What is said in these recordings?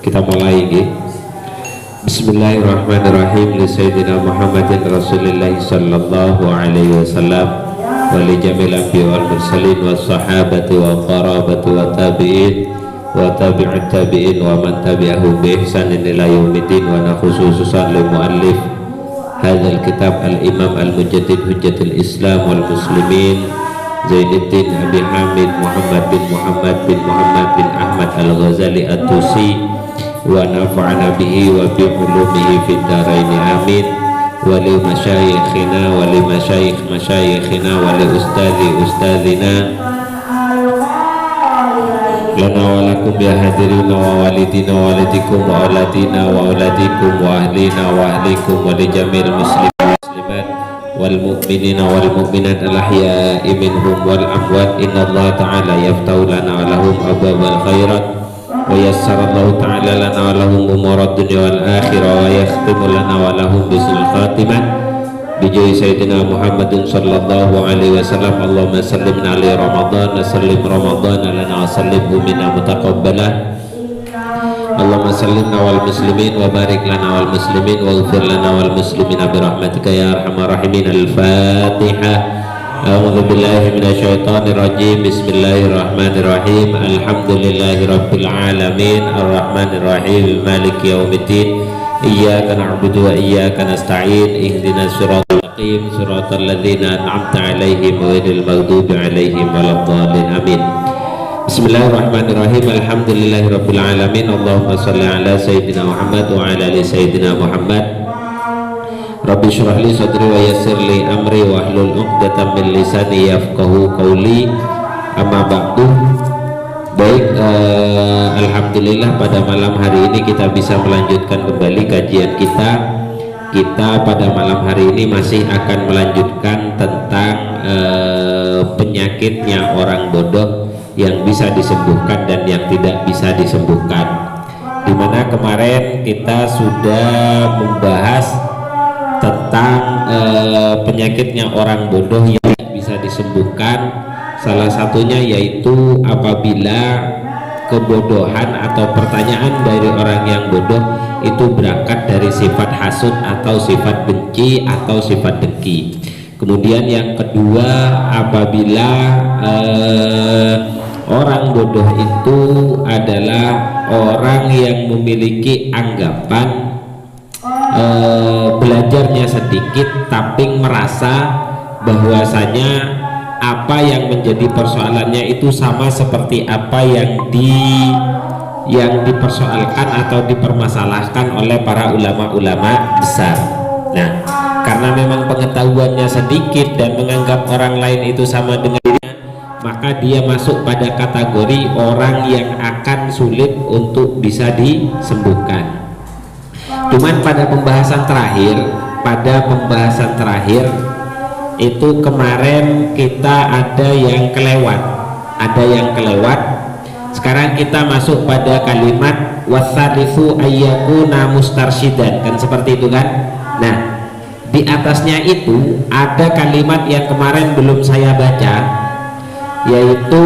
Kita mulai nggih. Bismillahirrahmanirrahim. Li Sayyidina Muhammadin Rasulillah sallallahu alaihi wasallam wa li jamil anbiya wal mursalin was sahabati wa qarabati wa tabi'in wa tabi'ut tabi'in wa man tabi'ahum bi ihsanin ila yaumiddin. Wa nakhususan lil muallif hadzal kitab al-imam al-mujaddid hujjatul islam wal muslimin Zainuddin Abi Hamid Muhammad bin Ahmad Al-Ghazali At-Tusi wa nafa'ana bihi wa bi ulumihi fid dharain amin. Wa li masyayikhina wa li masyayikhina wa li ustadzina lana wa lakum ya hadirina wa walidina wa walidikum wa auladina wa auladikum wa ahlina wa ahlikum wa li jamil muslimin muslimat wal mu'minina wal mu'minat al-ahya'i minhum wal amwat. Innallaha ta'ala yaftahu lana wa lahum abwabal khairat wa yassara Allahu ta'ala lana wa lahum umurad dunya wal akhirah wa yakhtimu lana wa lahum bismil khatimah bijai sayyidina Muhammadin sallallahu alaihi wasallam. Allahumma sallim ala Ramadan wa sallim Ramadan lana wa sallimhu minna mutaqabbalah. Allahumma sallimna wal muslimin wa barik lana wal muslimin wa ghfir lana wal muslimin bi rahmatika ya arhamar rahimin. Al-Fatihah. A'udzu billahi minasyaitonir rajim. Bismillahirrahmanirrahim. Alhamdulillahi rabbil alamin arrahmanir rahim maliki yaumiddin. Iyyaka na'budu wa iyyaka nasta'in. Ihdinas siratal mustaqim siratal ladzina an'amta 'alaihim ghairil maghdubi 'alaihim waladdallin. Amin. Bismillahirrahmanirrahim. Alhamdulillahirabbil alamin. Allahumma shalli ala sayyidina Muhammad wa ala ali sayyidina Muhammad. Rabbi shrah li sadri wa yassir li amri wa hlul 'uqdatam min lisani yafqahu qawli. Amma ba'du. Baik, alhamdulillah pada malam hari ini kita bisa melanjutkan kembali kajian kita. Kita pada malam hari ini masih akan melanjutkan tentang penyakitnya orang bodoh yang bisa disembuhkan dan yang tidak bisa disembuhkan. Dimana kemarin kita sudah membahas tentang penyakitnya orang bodoh yang tidak bisa disembuhkan. Salah satunya yaitu apabila kebodohan atau pertanyaan dari orang yang bodoh itu berangkat dari sifat hasud atau sifat benci atau sifat dengki. Kemudian yang kedua, apabila orang bodoh itu adalah orang yang memiliki anggapan belajarnya sedikit tapi merasa bahwasanya apa yang menjadi persoalannya itu sama seperti apa yang dipersoalkan atau dipermasalahkan oleh para ulama-ulama besar. Nah, karena memang pengetahuannya sedikit dan menganggap orang lain itu sama dengan dirinya, maka dia masuk pada kategori orang yang akan sulit untuk bisa disembuhkan. Cuman pada pembahasan terakhir itu kemarin kita ada yang kelewat. Sekarang kita masuk pada kalimat wasalisu ayyakuna mustarsyidan, kan seperti itu kan. Nah, di atasnya itu ada kalimat yang kemarin belum saya baca, yaitu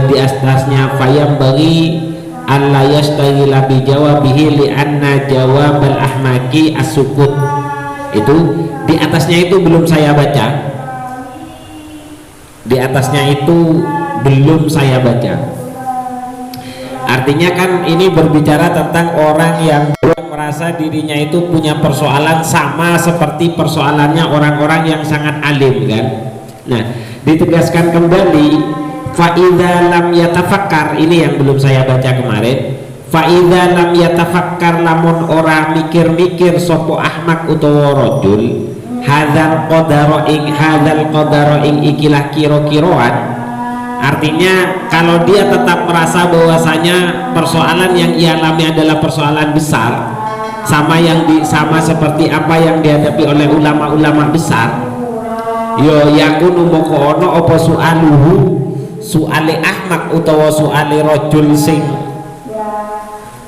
di atasnya fayam bagi alla yastaghila bi jawabihi li anna jawabal ahmaki as-sukut. Itu di atasnya itu belum saya baca. Artinya kan ini berbicara tentang orang yang merasa dirinya itu punya persoalan sama seperti persoalannya orang-orang yang sangat alim kan. Nah, ditegaskan kembali fa'idha lam yatafakkar, ini yang belum saya baca kemarin. Fa'idha lam yatafakkar, lamun ora mikir-mikir sopo ahmak utawa rajul hadzal qadara ing ikilah kiro-kiroan. Artinya kalau dia tetap merasa bahwasanya persoalan yang ia alami adalah persoalan besar, sama seperti apa yang dihadapi oleh ulama-ulama besar, yo yakunu moko ono apa suale ahmak utawa suale rajul sing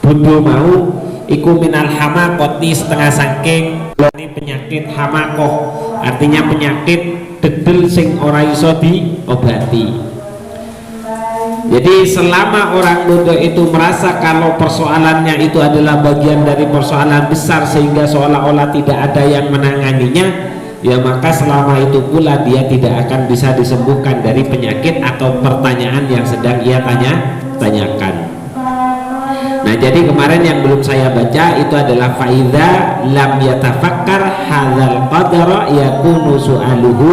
bodoh mau iku minal hamakoti, setengah saking ini penyakit hamakoh, artinya penyakit dedel sing ora iso diobati. Jadi selama orang bodoh itu merasa kalau persoalannya itu adalah bagian dari persoalan besar sehingga seolah-olah tidak ada yang menanganinya, ya maka selama itu pula dia tidak akan bisa disembuhkan dari penyakit atau pertanyaan yang sedang ia tanyakan. Nah, jadi kemarin yang belum saya baca itu adalah faidza lam yatafakkar hadzal qadara yakunu su'aluhu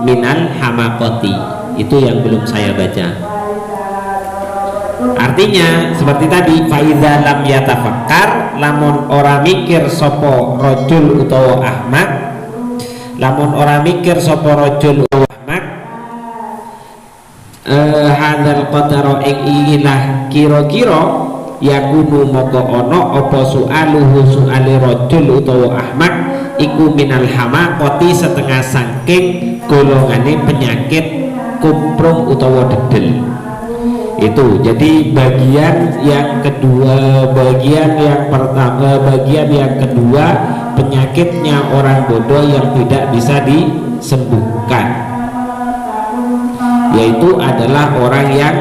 minal hamaqati. Itu yang belum saya baca. Artinya seperti tadi, faidza lam yatafakkar, lamun ora mikir sopo rojul utawa ahmak, lamun ora mikir sopo rojul utawa ahmak, hadzal qadara ing ilah kira-kira yakunu moko ono apa su'aluhu su'ali rojul utawa ahmak iku minal hamaqati setengah sangking golongane penyakit kumprung utawa dedel. Itu jadi bagian yang kedua, bagian yang pertama, bagian yang kedua penyakitnya orang bodoh yang tidak bisa disembuhkan, yaitu adalah orang yang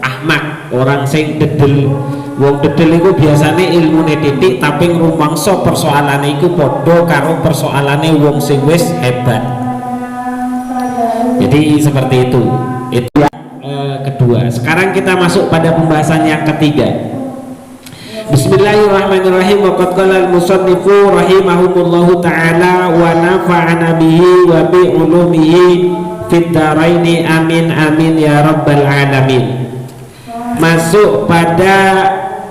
ahmak, orang sing dedel. Wong dedel itu biasanya ilmune titik tapi ngrumangsa persoalane iku padha karo persoalane wong sing wis hebat. Jadi seperti itu. Itu kedua. Sekarang kita masuk pada pembahasan yang ketiga. Bismillahirrahmanirrahim. Waqad qala al-musannifu rahimahumullahu taala wa nafa'ana bihi wa bi ulumihi fid dharaini amin amin ya rabbal alamin. Masuk pada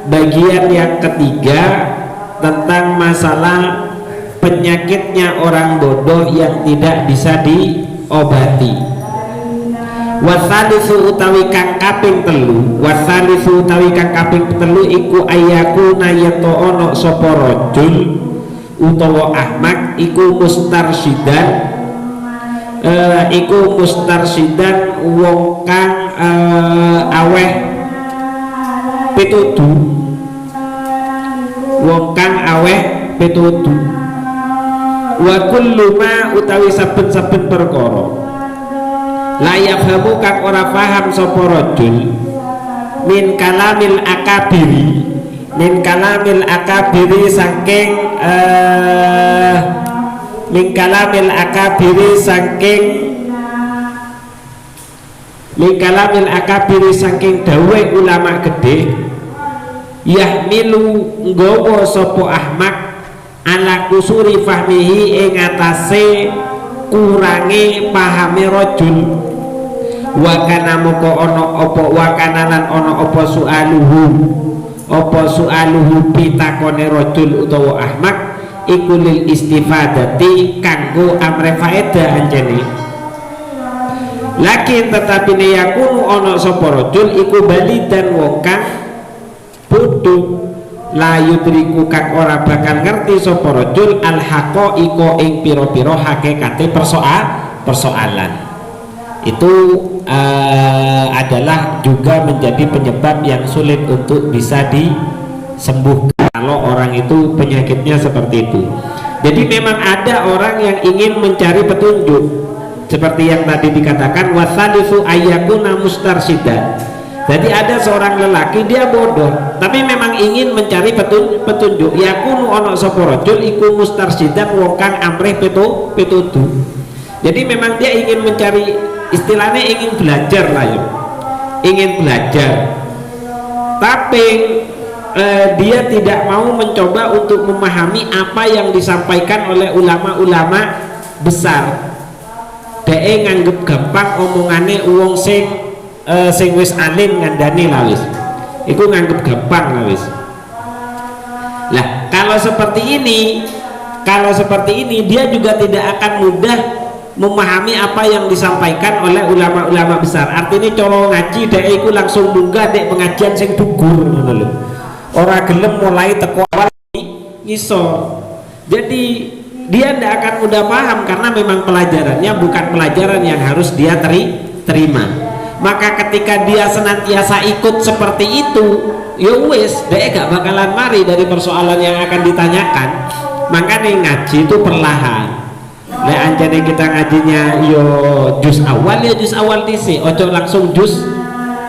bagian yang ketiga tentang masalah penyakitnya orang bodoh yang tidak bisa diobati. Wasalisu utawi kang kaping telu, wasalisu utawi kang kaping telu iku ayakuna yato ono sapa rajul utawa ahmak iku mustarsidan, iku mustarsidan wong kang aweh pitudu, wong kang aweh pitudu. Wa kullu ma utawi saben-saben perkara layak hamu kang ora paham sapa rajul min kalamil akabiri, min kalamil akabiri saking min kalamil akabiri saking min kalamil akabiri saking dawuhe ulama gede yahmilu nggawa sapa ahmak ala kusuri fahmihi ing atase kurange pahame rajul. Wakana moko ono opo wakana lan ono opo sualuhu pitakone rajul utawa ahmak iku lil istifadati kanggo amre faedah anjene. Lakin tetapi ne yakunu ono sapa rajul iku balidan wong kang bodho la yudriku kang ora bakal ngerti sapa rajul al haqaiqa ing pira-pira hakikate persoalan. Itu adalah juga menjadi penyebab yang sulit untuk bisa disembuhkan kalau orang itu penyakitnya seperti itu. Jadi memang ada orang yang ingin mencari petunjuk seperti yang tadi dikatakan wasalisu ayyakuna mustarsidan. Jadi ada seorang lelaki dia bodoh tapi memang ingin mencari petunjuk. Yakunu ono sapa rajul iku mustarsidan wong kang amrih pitudu. Jadi memang dia ingin mencari, istilahnya ingin belajar lah ya, ingin belajar tapi dia tidak mau mencoba untuk memahami apa yang disampaikan oleh ulama-ulama besar. Dia nganggep gampang omongane wong sing wis alim ngandani lah wis, iku nganggep gampang lah wis. Lah kalau seperti ini dia juga tidak akan mudah memahami apa yang disampaikan oleh ulama-ulama besar. Artinya colo ngaji dek iku langsung munggah dek pengajian sing dugur ngono lho. Ora gelem mulai teko awal ngisor. Jadi dia tidak akan mudah paham karena memang pelajarannya bukan pelajaran yang harus dia terima. Maka ketika dia senantiasa ikut seperti itu, ya wis dek gak bakalan mari dari persoalan yang akan ditanyakan. Makanya ngaji itu perlahan. Nek anjane kita ngajinya yo juz awal ya juz awal dhisik, ojo langsung juz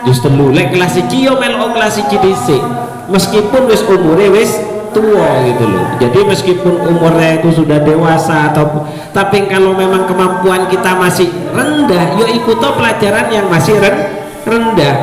Justru lek kelas 1 yo melok kelas 1 dhisik. Meskipun wis umure wis tua gitu loh. Jadi meskipun umurnya itu sudah dewasa atau tapi kalau memang kemampuan kita masih rendah, yo ikut pelajaran yang masih rendah.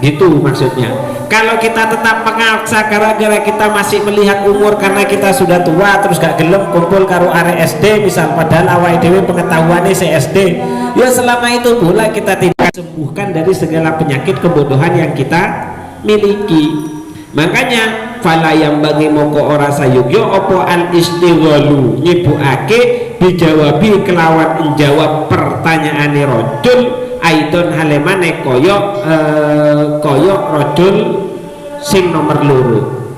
Gitu maksudnya. Kalau kita tetap mengaksa gara-gara kita masih melihat umur karena kita sudah tua terus gak gelem kumpul karo arek SD misal, padahal awake dhewe pengetahuannya SD, ya selama itu pula kita tidak sembuhkan dari segala penyakit kebodohan yang kita miliki. Makanya fala yang bagi moko ora sayugyo opo al istighalu nyibukake dijawabi kelawan menjawab pertanyaane rajul aidon halemane koyo rajul sing nomor loro,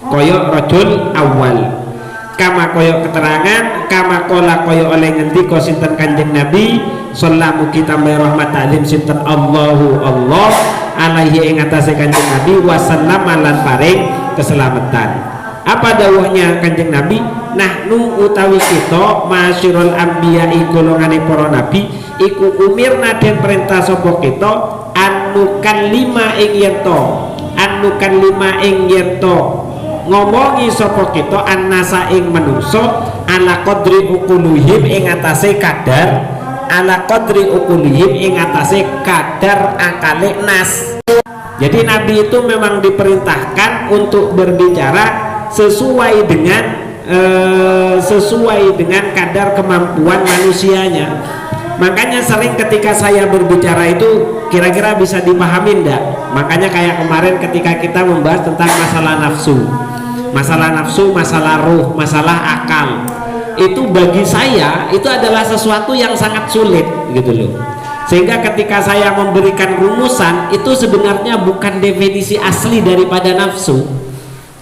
koyo rajul awal kama koyo keterangan kama kola koyo oleh ngendika sinten Kanjeng Nabi sallallahu kita rahmat alim sinten Allahu Allah alaihi ing atase Kanjeng Nabi wasallam lan paring keselamatan. Apa dawuhnya Kanjeng Nabi? Nahnu utawi kita masyirul anbiya'i golongane para nabi iku umirna den perintah sapa kita anukan lima ing yento ngomongi sapa kita annasa ing manungsa ala qadri uquluhim ing atase kadar kadar akale nas. Jadi Nabi itu memang diperintahkan untuk berbicara sesuai dengan kadar kemampuan manusianya. Makanya sering ketika saya berbicara itu kira-kira bisa dipahami enggak? Makanya kayak kemarin ketika kita membahas tentang masalah nafsu, masalah ruh, masalah akal, itu bagi saya itu adalah sesuatu yang sangat sulit gitu loh. Sehingga ketika saya memberikan rumusan itu sebenarnya bukan definisi asli daripada nafsu,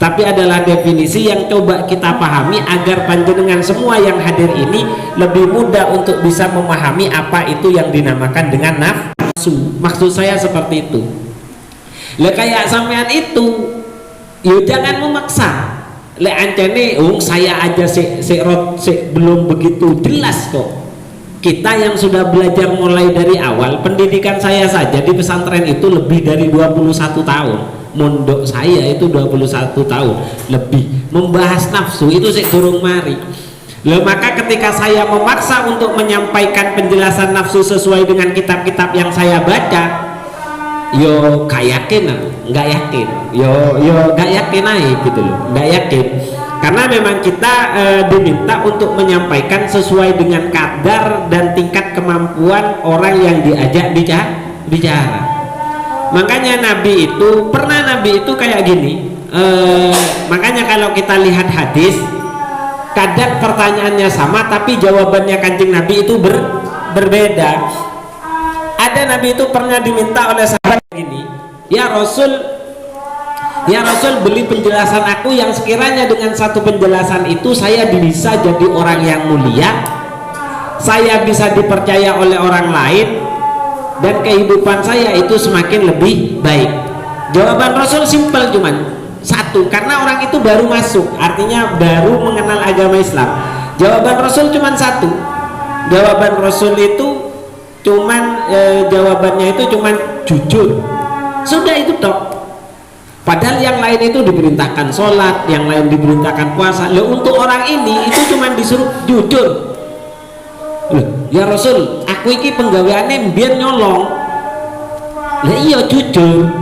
tapi adalah definisi yang coba kita pahami agar panjenengan semua yang hadir ini lebih mudah untuk bisa memahami apa itu yang dinamakan dengan nafsu. Maksud saya seperti itu. Lah kayak sampean itu, yuk jangan memaksa. Lek ancene saya aja belum begitu jelas kok. Kita yang sudah belajar mulai dari awal, pendidikan saya saja di pesantren itu lebih dari 21 tahun. Mondok saya itu 21 tahun lebih. Membahas nafsu itu sik durung mari. Loh, maka ketika saya memaksa untuk menyampaikan penjelasan nafsu sesuai dengan kitab-kitab yang saya baca, yo gak yakin, nggak yakin, yo gak yakin aja gitu loh, nggak yakin. Karena memang kita diminta untuk menyampaikan sesuai dengan kadar dan tingkat kemampuan orang yang diajak bicara. Makanya Nabi itu kayak gini. Makanya kalau kita lihat hadis, kadang pertanyaannya sama tapi jawabannya Kanjeng Nabi itu berbeda. Ada Nabi itu pernah diminta oleh sahabat ini, ya Rasul beli penjelasan aku yang sekiranya dengan satu penjelasan itu saya bisa jadi orang yang mulia, saya bisa dipercaya oleh orang lain, dan kehidupan saya itu semakin lebih baik. Jawaban Rasul simpel, cuman satu, karena orang itu baru masuk, artinya baru mengenal agama Islam. Jawaban Rasul cuman satu. Jawaban Rasul itu jawabannya itu cuman jujur. Sudah itu tok. Padahal yang lain itu diperintahkan sholat, yang lain diperintahkan puasa. Loh, untuk orang ini itu cuma disuruh jujur. Loh, ya Rasul, aku iki penggaweane mbiyen nyolong. Lah iya jujur.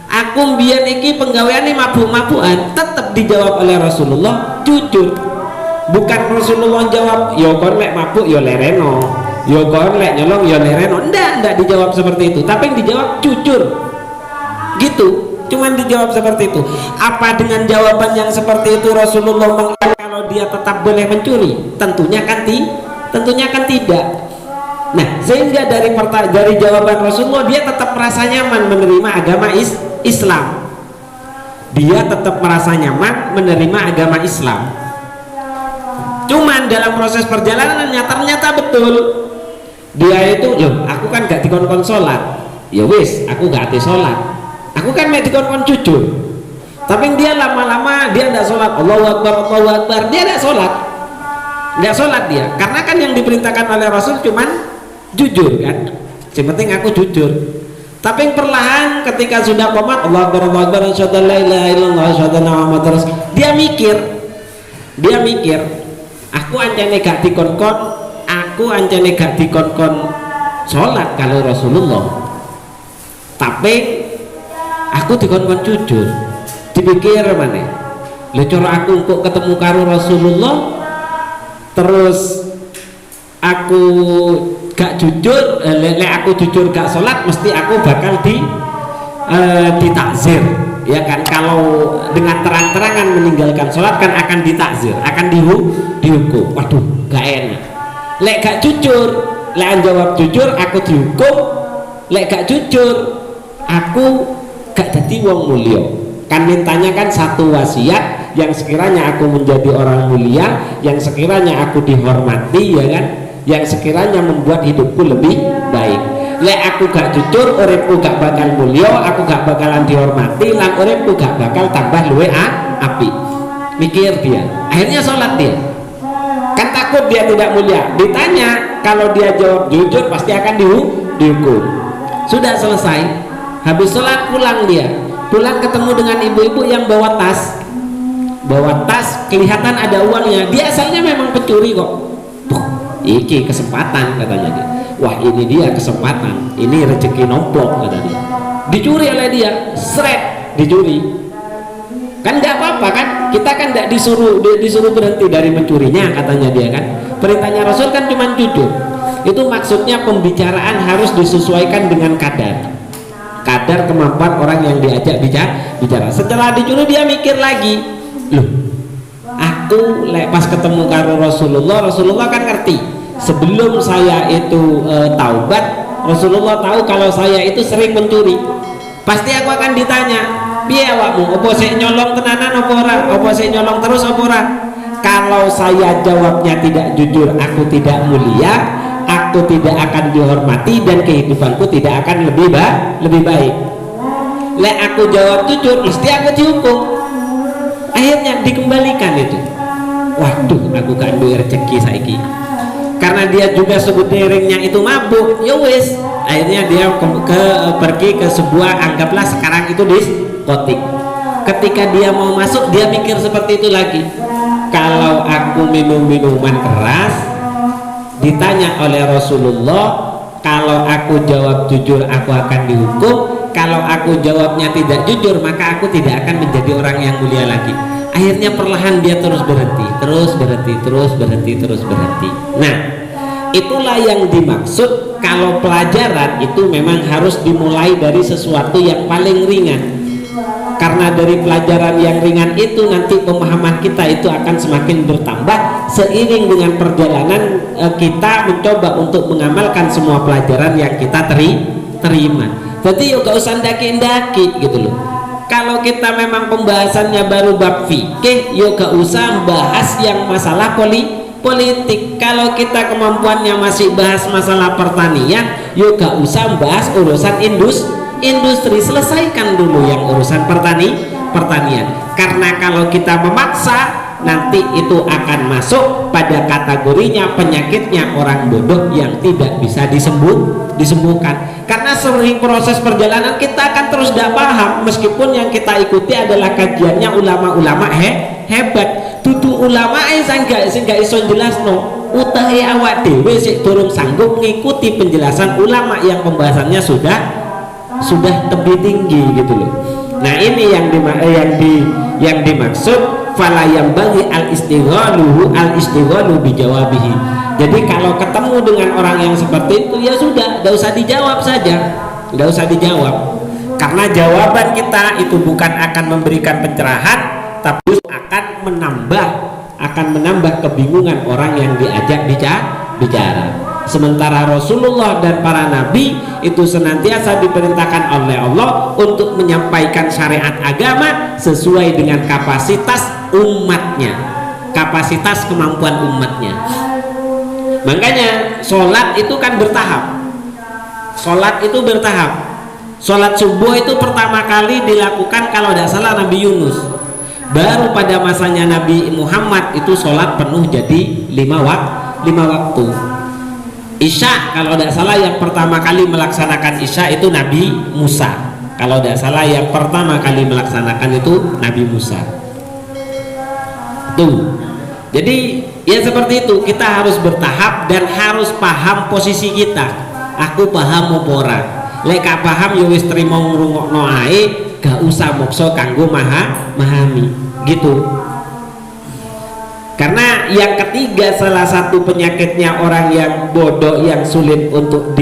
Aku mbiyen iki penggaweane mabuk-mabukan, tetap dijawab oleh Rasulullah jujur. Bukan Rasulullah jawab, yo kon lek mabuk yo lereno, yo kon lek nyolong yo lereno. Ndak dijawab seperti itu, tapi yang dijawab jujur. Gitu. Cuman dijawab seperti itu. Apa dengan jawaban yang seperti itu Rasulullah mengingatkan kalau dia tetap boleh mencuri? Tentunya kan tidak. Nah, sehingga dari jawaban Rasulullah dia tetap merasa nyaman menerima agama Islam. Dia tetap merasa nyaman menerima agama Islam. Cuman dalam proses perjalanannya ternyata betul dia itu, loh, aku kan gak dikon-kon sholat. Ya wis, aku gak ati sholat. Aku kan dikon-kon jujur, tapi dia lama-lama dia tidak sholat. Allahu Akbar, dia tidak sholat dia, karena kan yang diperintahkan oleh Rasul cuman jujur kan. Yang penting aku jujur. Tapi perlahan ketika sudah komat Allah Akbar asyhadu an la ilaha illallah asyhadu anna Muhammadar Rasul, dia mikir aku ancane gak dikon sholat kalau Rasulullah, tapi aku dikon jujur. Dipikir mana lha cara aku kok ketemu karo Rasulullah terus aku gak jujur, aku jujur gak sholat mesti aku bakal ditakzir, ya kan? Kalau dengan terang-terangan meninggalkan sholat kan akan ditakzir, akan dihukum. Waduh, gak enak. Lek gak jujur, lek jawab jujur aku dihukum, lek gak jujur aku gak jadi wong mulia. Kan mintanya kan satu wasiat, yang sekiranya aku menjadi orang mulia, yang sekiranya aku dihormati, ya kan, yang sekiranya membuat hidupku lebih baik. Lek aku gak jujur, uripku gak bakal mulia, aku gak bakalan dihormati, lan uripku gak bakal tambah luwe api. Mikir dia, akhirnya sholat dia. Kan takut dia tidak mulia. Ditanya, kalau dia jawab jujur pasti akan dihukum. Sudah selesai, habis sholat pulang dia. Pulang ketemu dengan ibu-ibu yang bawa tas kelihatan ada uangnya. Dia asalnya memang pencuri kok. Iki kesempatan katanya dia. Wah, ini dia kesempatan, ini rezeki nomplok kata dia. Dicuri oleh dia, seret dicuri. Kan nggak apa-apa kan, kita kan nggak disuruh berhenti dari mencurinya katanya dia kan. Perintahnya Rasul kan cuma jujur. Itu maksudnya pembicaraan harus disesuaikan dengan kadar kemampuan orang yang diajak bicara. Setelah dicuri dia mikir lagi, loh, aku pas ketemu karo Rasulullah kan ngerti. Sebelum saya itu taubat, Rasulullah tahu kalau saya itu sering mencuri. Pasti aku akan ditanya, piye awakmu, opo sik nyolong tenanan opo ora, opo sik nyolong terus opo ora. Kalau saya jawabnya tidak jujur, aku tidak mulia, aku tidak akan dihormati, dan kehidupanku tidak akan lebih baik. Lek aku jawab jujur, mesti aku dihukum. Akhirnya dikembalikan itu. Waduh, aku gak duwe rezeki saiki. Karena dia juga sebut ringnya itu mabuk, ya wis. Akhirnya dia pergi ke sebuah, anggaplah sekarang itu diskotik. Ketika dia mau masuk, dia mikir seperti itu lagi. Kalau aku minum minuman keras, ditanya oleh Rasulullah, kalau aku jawab jujur aku akan dihukum, kalau aku jawabnya tidak jujur maka aku tidak akan menjadi orang yang mulia lagi. Akhirnya perlahan dia terus berhenti. Nah, itulah yang dimaksud kalau pelajaran itu memang harus dimulai dari sesuatu yang paling ringan. Karena dari pelajaran yang ringan itu nanti pemahaman kita itu akan semakin bertambah seiring dengan perjalanan kita mencoba untuk mengamalkan semua pelajaran yang kita terima. Jadi yuk gak usah ndaki-ndaki gitu loh. Kalau kita memang pembahasannya baru bab fikih, yuk gak usah bahas yang masalah politik. Kalau kita kemampuannya masih bahas masalah pertanian, yuk gak usah bahas urusan industri. Selesaikan dulu yang urusan pertanian. Karena kalau kita memaksa, nanti itu akan masuk pada kategorinya penyakitnya orang bodoh yang tidak bisa disembuhkan. Karena sering proses perjalanan kita akan terus tidak paham, meskipun yang kita ikuti adalah kajiannya ulama-ulama hebat. Dudu ulama sing gak iso jelasno, utahe awak dhewe sik durung sanggup ngikuti penjelasan ulama yang pembahasannya sudah lebih tinggi gitu loh. Nah, ini yang dimaksud fala yang bagi al-istighalu bijawabihi. Jadi kalau ketemu dengan orang yang seperti itu, ya sudah, tidak usah dijawab saja, tidak usah dijawab. Karena jawaban kita itu bukan akan memberikan pencerahan, tapi akan menambah kebingungan orang yang diajak bicara. Sementara Rasulullah dan para nabi itu senantiasa diperintahkan oleh Allah untuk menyampaikan syariat agama sesuai dengan kapasitas umatnya, kapasitas kemampuan umatnya. Makanya sholat itu kan bertahap. Sholat subuh itu pertama kali dilakukan kalau tidak salah Nabi Yunus. Baru pada masanya Nabi Muhammad itu sholat penuh jadi 5 waktu. Isya kalau tidak salah yang pertama kali melaksanakan Isya itu Nabi Musa. Kalau tidak salah yang pertama kali melaksanakan itu Nabi Musa. Tuh. Jadi ya seperti itu, kita harus bertahap dan harus paham posisi kita. Aku paham apa ora. Lek gak paham ya wis trimo ngrungokno ae, gak usah mokso kanggo memahami. Gitu. Karena yang ketiga, salah satu penyakitnya orang yang bodoh yang sulit untuk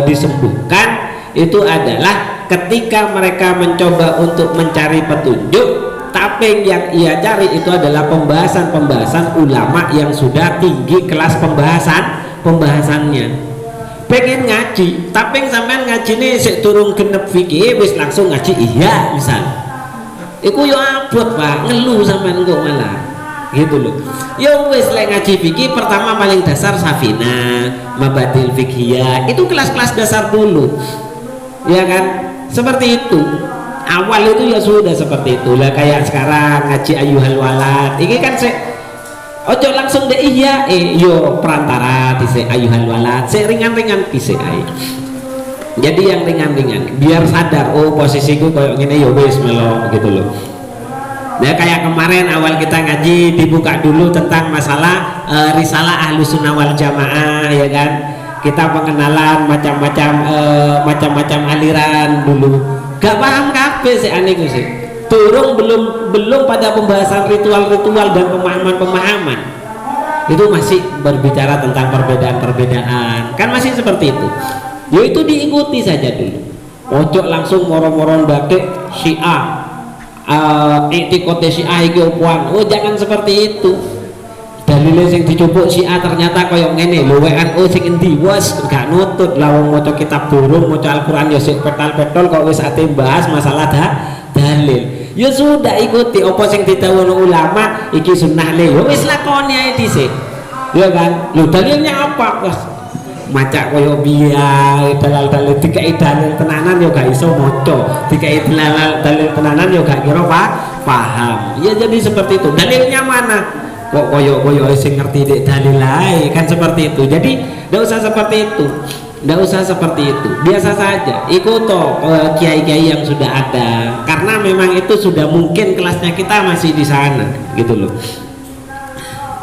disembuhkan itu adalah ketika mereka mencoba untuk mencari petunjuk, tapi yang ia cari itu adalah pembahasan ulama yang sudah tinggi kelas pembahasannya. Pengen ngaji, tapi sampean ngaji nih sik turun genep fikih wis langsung ngaji iya misal. Iku yo abot Pak, ngeluh sampean kok malah. Gitu loh. Ya wis lek ngaji fikih pertama paling dasar Safina, Mabadil Fiqhiyah, itu kelas-kelas dasar dulu. Ya kan? Seperti itu. Awal itu ya sudah seperti itu. Lah kayak sekarang ngaji Ayyuhal Walad. Ini kan ojo langsung deh iya yo perantara dhisik Ayyuhal Walad. Ringan-ringan dhisik ae. Jadi yang ringan-ringan biar sadar oh posisiku koyo ngene ya wis melo gitu loh. Nah kayak kemarin awal kita ngaji dibuka dulu tentang masalah risalah Ahlus Sunnah wal Jamaah, ya kan? Kita pengenalan macam-macam aliran dulu. Gak paham kabeh sih aneh sih. Turun belum pada pembahasan ritual-ritual dan pemahaman-pemahaman. Itu masih berbicara tentang perbedaan-perbedaan. Kan masih seperti itu. Ya itu diikuti saja dulu. Ojo langsung moro-moro batik Syiah. Iktikot Syiah iki opuan. Oh jangan seperti itu. Dalile sing dicupuk Syiah ternyata koyo ngene lho WNU sing endi wes gak nutut lah wong maca kitab durung maca Al-Qur'an ya sik petal-petol kok wis ate bahas masalah dalil. Ya sudah ikuti apa sing didhawuhi ulama iki sunnah le. Ya wis lakoni ae dhisik. Ya kan? Lho dalilnya apa? Wes maca koyo biya dalil-dalil dikai dalil tenanan ya gak iso maca, dikai dalil tenanan ya gak kira paham. Ya jadi seperti itu. Dalilnya mana? Kok koyo sing ngerti dek dalil ae kan seperti itu. Jadi ndak usah seperti itu. Ndak usah seperti itu. Biasa saja. Ikut kiai-kiai yang sudah ada. Karena memang itu sudah mungkin kelasnya kita masih di sana gitu loh.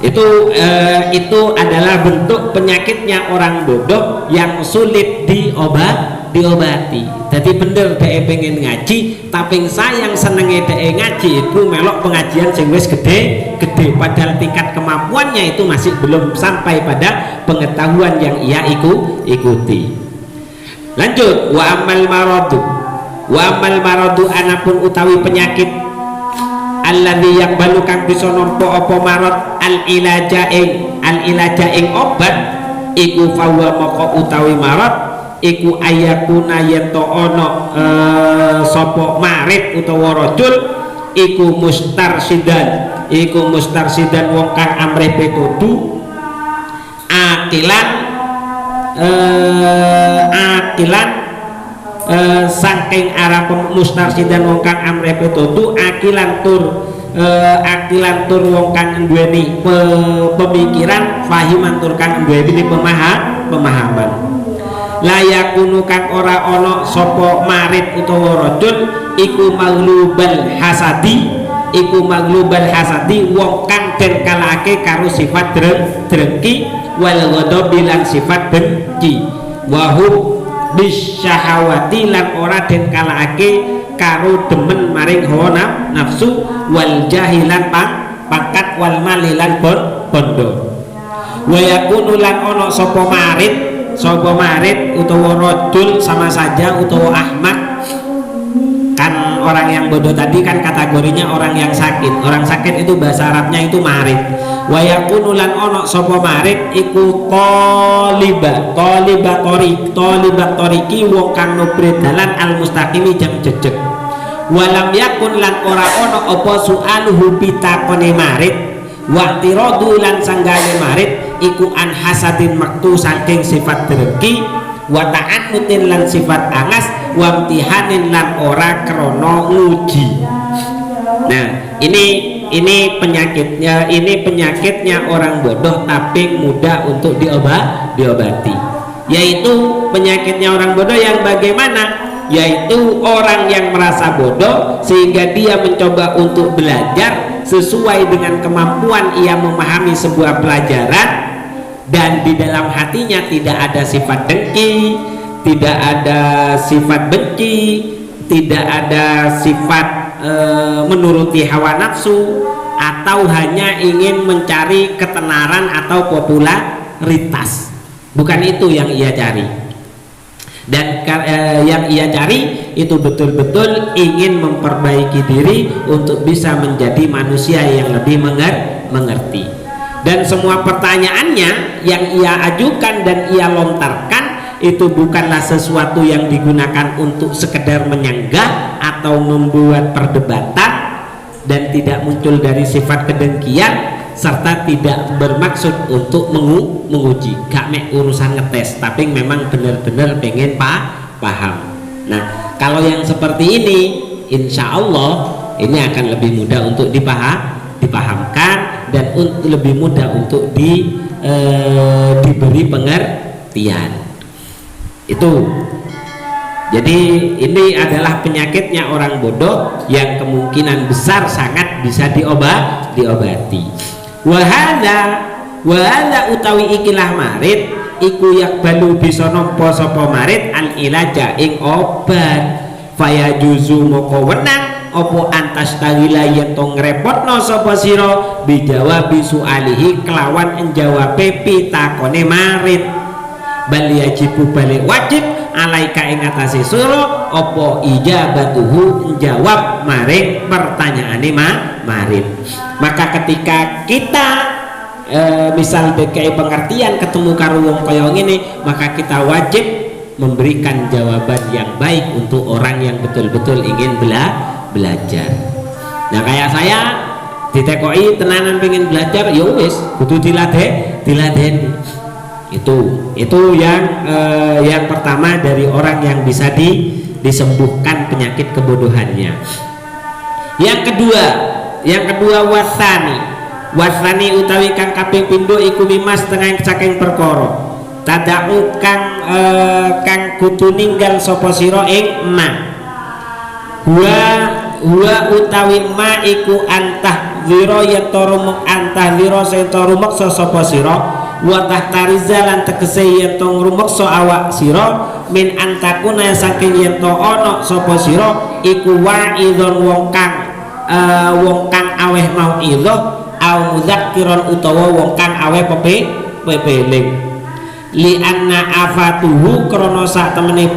Itu adalah bentuk penyakitnya orang bodoh yang sulit diobati. Jadi bener dhek pengen ngaji tapi sayang senenge dhek ngaji itu melok pengajian sing wis gede padahal tingkat kemampuannya itu masih belum sampai pada pengetahuan yang ia ikuti. Lanjut, wa amal maradu anapun utawi penyakit alladzi yang balu kang bisa nampa apa marad al ilaja ing obat iku fawa moko utawi marad iku ayakuna yen to ana sapa marid utawa rajul iku mustarsidan wong kang amrih pitudu akilan saking arah mustarsidan wong kang amrih pitudu akilan tur wong kang duweni pemikiran fahiman tur kang duweni pemahaman layakunu kang ora ana sapa marid utawa rajul iku maglubal hasadi wong kang den kalake karo sifat drengki wal ghadabi lan sifat benci wahub bisyahawati lan ora den kalake karo demen maring hawa nafsu wal jahilan pangkat wal malilan bondo wa yakunu lan ana sapa marid utawa rajul sama saja utawa ahmak kan orang yang bodoh tadi kan kategorinya orang yang sakit. Orang sakit itu bahasa Arabnya itu marid. Wa yakunu lan ana sapa marid iku tolibatoriki wong kang nubrih dalan al mustaqimi jam jejeg. Walam yakun lan ora ana apa sualuhu pitakone marid wa tiradu lan sanggane marid iku an hasadin maktu saking sifat drengki wa ta'annutin lan sifat angas wa imtihanin lan ora krana nguji. Nah ini ini penyakitnya orang bodoh tapi mudah untuk diobati. Yaitu penyakitnya orang bodoh yang bagaimana? Yaitu orang yang merasa bodoh sehingga dia mencoba untuk belajar sesuai dengan kemampuan ia memahami sebuah pelajaran, dan di dalam hatinya tidak ada sifat dengki, tidak ada sifat benci, tidak ada sifat menuruti hawa nafsu, atau hanya ingin mencari ketenaran atau popularitas. Bukan itu yang ia cari. Dan yang ia cari itu betul-betul ingin memperbaiki diri untuk bisa menjadi manusia yang lebih mengerti. Dan semua pertanyaannya yang ia ajukan dan ia lontarkan itu bukanlah sesuatu yang digunakan untuk sekedar menyanggah atau membuat perdebatan, dan tidak muncul dari sifat kedengkian, serta tidak bermaksud untuk menguji, gak mek urusan ngetes, tapi memang benar-benar pengen paham. Nah, kalau yang seperti ini insya Allah ini akan lebih mudah untuk dipahamkan dan lebih mudah untuk diberi pengertian. Itu jadi ini adalah penyakitnya orang bodoh yang kemungkinan besar sangat bisa diobati. Wahada utawi ikilah marid iku yakbalu bisa nampa sapa marid al ilaja ing obat, faya juzu moko wenang opo antas tawila yen to ngrepotno sapa sira bijawabi sualihi kelawan enjawabe pitakone marid. Bali yajibu balik wajib alaika ing atase sira apa ijabatuhu jawab maring pertanyaane marid. Maka ketika kita misal DKI pengertian ketemu karo wong kaya ngene, maka kita wajib memberikan jawaban yang baik untuk orang yang betul-betul ingin belajar. Nah, kayak saya ditekoi tenanan pengen belajar, ya wis kudu diladeni. Itu yang pertama dari orang yang bisa disembuhkan penyakit kebodohannya. Yang kedua wasani utawi kang kaping pindho iku mimas tengah saking perkara tadau kang kudu ninggal sapa sira ing ma wa utawi ma iku antah zira yatarumuk antah zira setarumuk sapa sira wa tahtariza lan tegese yen to ngrumeksa awak sira min antakuna saking yen to ana sapa sira iku wa'idhon wong kang aweh mau idho au mudzakiron utawa wong kang aweh pepeling li anna afatuhu krana sak temene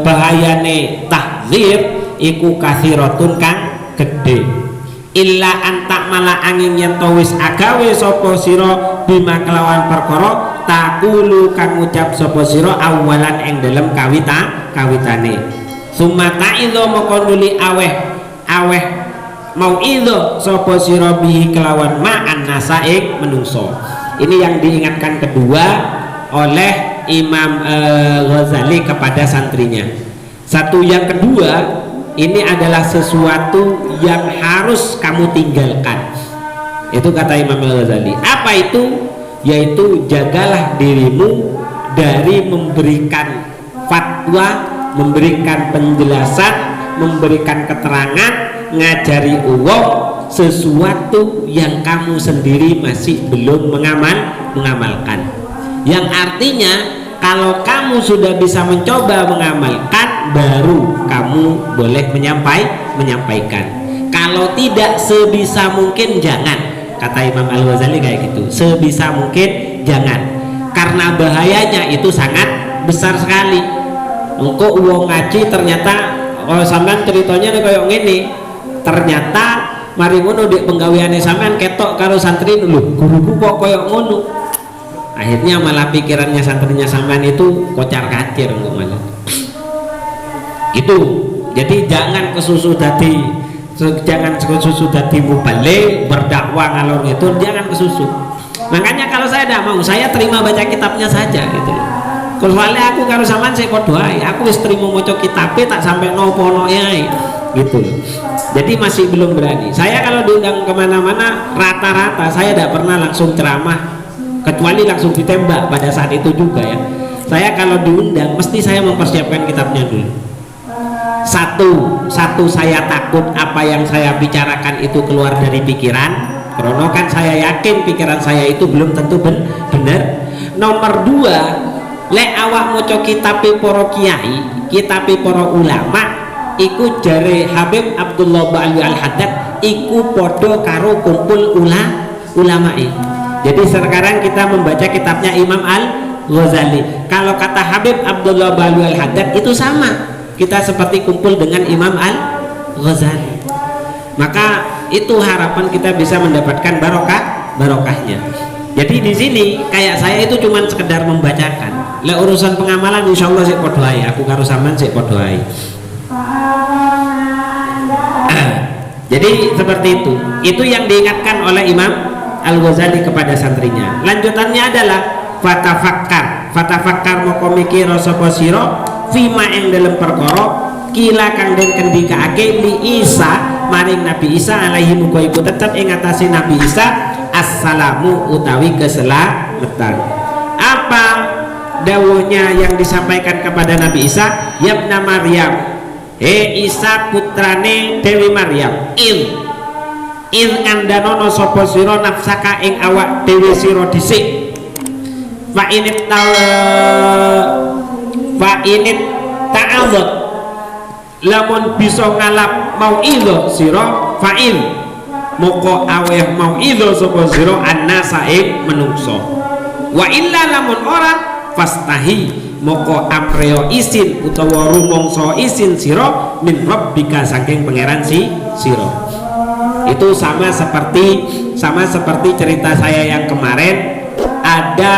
bahayane tahdzir iku kathiratun kang gedhe. Illa antak malah angin yen to wis agawe sapa sira bima kelawan perkara taqulu kang ngucap sapa sira awalan ing dalem kawitane sumata idza moko nuli aweh mau idza sapa sira bihi kelawan ma'an nasa ing menungso. Ini yang diingatkan kedua oleh Imam Ghazali kepada santrinya. Satu, yang kedua, ini adalah sesuatu yang harus kamu tinggalkan. Itu kata Imam Ghazali. Apa itu? Yaitu jagalah dirimu dari memberikan fatwa, memberikan penjelasan, memberikan keterangan, ngajari uang sesuatu yang kamu sendiri masih belum mengamalkan. Yang artinya kalau kamu sudah bisa mencoba mengamalkan, baru kamu boleh menyampaikan. Kalau tidak, sebisa mungkin jangan. Kata Imam Al-Ghazali kayak gitu, sebisa mungkin jangan, karena bahayanya itu sangat besar sekali. Engkau uang ngaji ternyata sampean ceritanya nih kayak gini, ternyata mari ngono di penggaweane sampean ketok karo santri dulu, guruku kok kayak ngono. Akhirnya malah pikirannya santrinya sampean itu kocar kacir malah. Gitu. Jadi jangan kesusu dadi mubalik berdakwah ngalor itu, jangan kesusu. Makanya kalau saya tidak mau, saya terima baca kitabnya saja gitu. Soalnya aku karo sampean sik padha ae, aku wis trimo maca kitabe tak sampai nopo-nopo ae. gitu loh. Jadi masih belum berani. Saya kalau diundang kemana-mana rata-rata saya tidak pernah langsung ceramah, kecuali langsung ditembak pada saat itu juga ya. Saya kalau diundang mesti saya mempersiapkan kitabnya dulu. Satu saya takut apa yang saya bicarakan itu keluar dari pikiran, karena kan saya yakin pikiran saya itu belum tentu benar. Nomor dua, lek awak maca kitabe para kiai, kitabe para ulama, iku jare Habib Abdullah Ba'alwi Al-Haddad iku podo karo kumpul ulama'i. Jadi sekarang kita membaca kitabnya Imam Al-Ghazali. Kalau kata Habib Abdullah Ba'alwi Al-Haddad itu sama, kita seperti kumpul dengan Imam Al-Ghazali. Maka itu harapan kita bisa mendapatkan barokahnya. Jadi di sini kayak saya itu cuman sekedar membacakan. Lek urusan pengamalan insya Allah sik podo ae, aku karo sampean sik podo ae. Jadi seperti itu. Itu yang diingatkan oleh Imam Al-Ghazali kepada santrinya. Lanjutannya adalah fatafakkar moko mikir sapa sira fima ing dalam perkara kila kang den kendikaake li Isa maring Nabi Isa alaihi muga iku tetep ing atase Nabi Isa assalamu utawi keselamatan. Apa dawuhnya yang disampaikan kepada Nabi Isa? Yabna Maryam, Isa putrane Dewi Maryam, il ngandanono sapa sira nafsaka ing awak dhewe sira dhisik. Fa init ta'awud lamun bisa ngalap mau idho sira fa'il moko aweh mau idho sapa sira annasa ing menungso. Wa illa lamun ora fastahi moko apreo isin utawa rumangsa isin sira min rabbika saking pangeran sira. Itu sama seperti cerita saya yang kemarin. Ada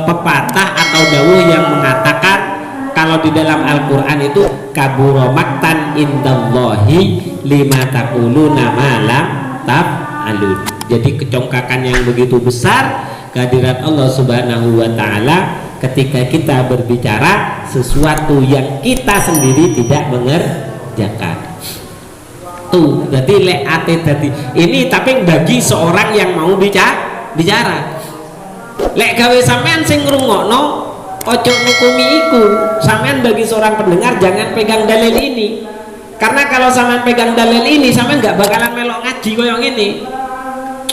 pepatah atau dawuh yang mengatakan kalau di dalam Al-Quran itu kabura maktan indallahi lima taquluna ma lam taf'alun. Jadi kecongkakan yang begitu besar kehadirat Allah Subhanahu wa taala ketika kita berbicara sesuatu yang kita sendiri tidak mengerjakan. Tuh, jadi leate tadi ini tapi bagi seorang yang mau bicara. Lek gawe sampean sing ngrungokno ojo ngukumi iku. Sampean bagi seorang pendengar jangan pegang dalil ini. Karena kalau sampean pegang dalil ini sampean nggak bakalan melok ngaji koyo ngene.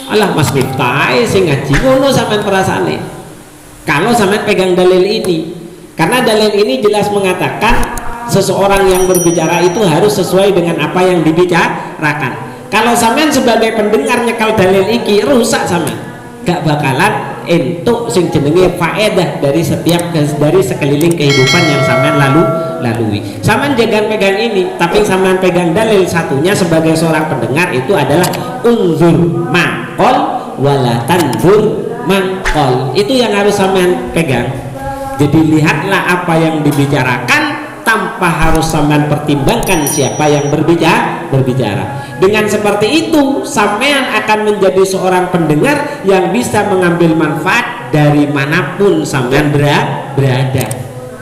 Alah Mas Miftah sing ngaji ngono sampean perasaane. Kalau sampean pegang dalil ini. Karena dalil ini jelas mengatakan seseorang yang berbicara itu harus sesuai dengan apa yang dibicarakan. Kalau sampean sebagai pendengar nyekal dalil iki rusak sampean. Gak bakalan entuk sing jenenge faedah dari sekeliling kehidupan yang sampean lalui. Sampean jangan pegang ini, tapi sampean pegang dalil satunya sebagai seorang pendengar itu adalah unzur maqal wala tanzur maqal. Itu yang harus sampean pegang. Jadi lihatlah apa yang dibicarakan tanpa harus sampean pertimbangkan siapa yang berbicara. Dengan seperti itu sampean akan menjadi seorang pendengar yang bisa mengambil manfaat dari manapun sampean berada.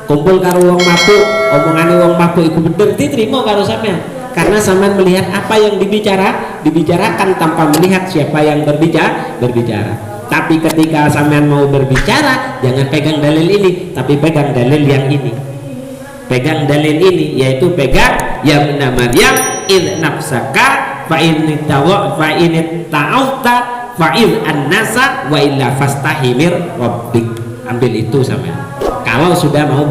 Kumpul karo wong mabuk, omongane wong mabuk iku bener diterima karo sampean. Karena sampean melihat apa yang dibicarakan tanpa melihat siapa yang berbicara. Tapi ketika sampean mau berbicara, jangan pegang dalil ini, tapi pegang dalil yang ini. Pegang dalil ini, yaitu pegang yang Maryam id nafsaka fa in ta'awta fa id annasa wa illa fastahimir rabbik. Ambil itu sampean kalau sudah mau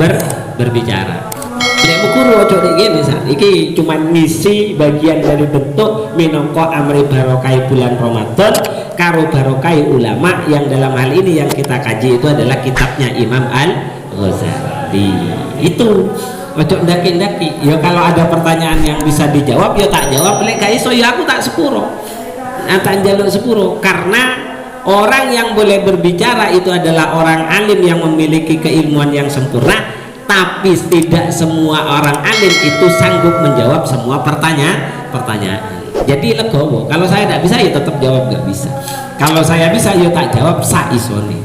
berbicara. Tidak mukuru ojo iki misal iki cuma ngisi bagian dari bentuk minangka amri barokai bulan Ramadan karo barokai ulama yang dalam hal ini yang kita kaji itu adalah kitabnya Imam Al-Ghazali. Itu ojo ndaki-ndaki. Ya kalau ada pertanyaan yang bisa dijawab ya tak jawab, lek gak iso ya aku tak sepuro. Tak njaluk sepuro karena orang yang boleh berbicara itu adalah orang alim yang memiliki keilmuan yang sempurna. Tapi tidak semua orang alim itu sanggup menjawab semua pertanyaan. Jadi legowo. Kalau saya tidak bisa ya tetap jawab nggak bisa. Kalau saya bisa ya tak jawab sa isoni.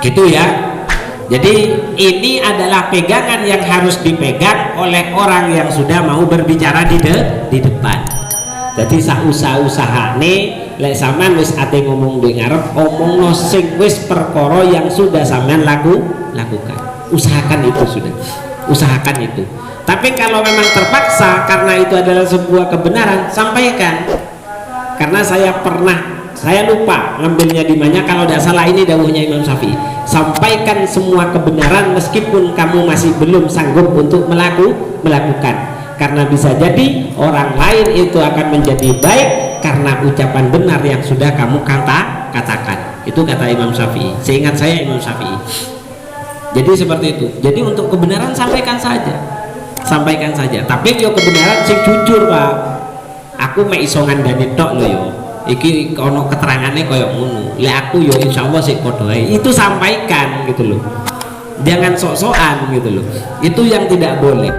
Gitu ya. Jadi ini adalah pegangan yang harus dipegang oleh orang yang sudah mau berbicara di depan. Jadi usaha-usahane lek sampean wis ate ngomong di ngarep, omongno sing wis perkara yang sudah sampean lakukan. Usahakan itu sudah. Usahakan itu. Tapi kalau memang terpaksa karena itu adalah sebuah kebenaran, sampaikan. Karena saya lupa ngambilnya di mana, kalau tidak salah ini dawuhnya Imam Syafi'i, sampaikan semua kebenaran meskipun kamu masih belum sanggup untuk melakukan, karena bisa jadi orang lain itu akan menjadi baik karena ucapan benar yang sudah kamu katakan. Itu kata Imam Syafi'i, seingat saya Imam Syafi'i. Jadi seperti itu. Jadi untuk kebenaran sampaikan saja, tapi yo kebenaran sing jujur, Pak. Aku mek iso ngandani tok lho yo, iki ono keterangannya koyo ngono. Lek aku yo insyaallah sik padha ae. Itu sampaikan gitu loh. Jangan sok-sokan gitu loh. Itu yang tidak boleh.